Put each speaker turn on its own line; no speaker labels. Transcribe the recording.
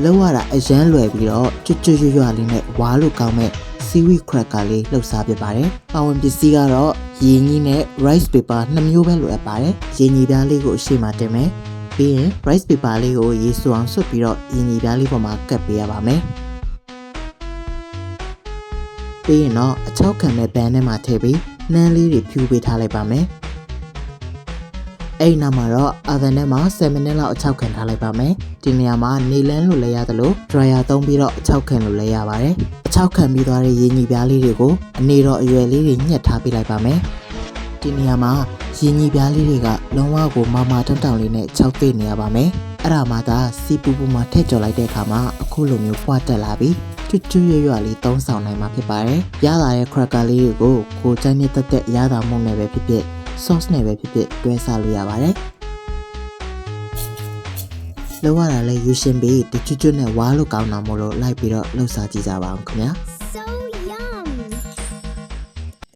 လောက်ရတာအရန်လွယ်ပြီးတော့ကျွတ်ကျွတ်ရွရွလေးနဲ့ဝါလို့ကောင်းမဲ့ seaweed cracker လေးလှုပ်ရှားပြပါတယ်။ပါဝင်ပစ္စည်းကတော့ရေညှိနဲ့ rice paper 2မျိုးပဲလိုအပ်ပါတယ်။ရေညှိပြားလေးကိုအရှိမတင်မယ်။ပြီးရင် rice paper လေးကိုရေစွအောင်ဆွတ်ပြီးတော့ရေညှိပြားလေးပေါ်မှာကပ်ပေးရပါမယ်။ပြီးရင်တော့အချောက်ခံမဲ့ဘန်ထဲမှာထည့်ပြီးနှမ်းလေးတွေဖြူပေးထားလိုက်ပါမယ်။အဲ့ဒီနောက်မှာတော့ oven ထဲမှာ7မိနစ်လောက်အချောက်ခံထားလိုက်ပါမယ်။ဒီနေရာမှာနေလန်းလို့လည်းရသလို dryer သုံးပြီးတော့အချောက်ခံလို့လည်းရပါတယ်။အချောက်ခံပြီးသွားတဲ့ရေညှိပြားလေးတွေကိုအနေတော်အရွယ်လေးတွေညှက်ထားပေးလိုက်ပါမယ်။ဒီနေရာမှာရေညှိပြားလေးတွေကလုံးဝကိုမာမာတောင်တောင်လေးနဲ့ချောက်ပေးနေရပါမယ်။အဲ့ဒါမှသာစီပူပူမှာထည့်ကျော်လိုက်တဲ့အခါမှာအခုလိုမျိုးဖွာတက်လာပြီးကျွတ်ကျွတ်ရွရွလေးသုံးဆောင်နိုင်မှာဖြစ်ပါတယ်။ရလာတဲ့ cracker လေးတွေကိုကိုကြိုက်နေတဲ့ရတာမှုနဲ့ပဲဖြစ်ဖြစ်sauce နဲ့ပဲဖြစ်ဖြစ်တွဲစားလို့ရပါတယ်။လောက်ရတာလဲယူရှင်ပြီးတချွတ်ချွတ်နဲ့ဝါလို့ကောင်းတာမို့လို့လိုက်ပြီးတော့လှုပ်ရှားကြည့်ကြပါအောင်ခင်ဗျာ။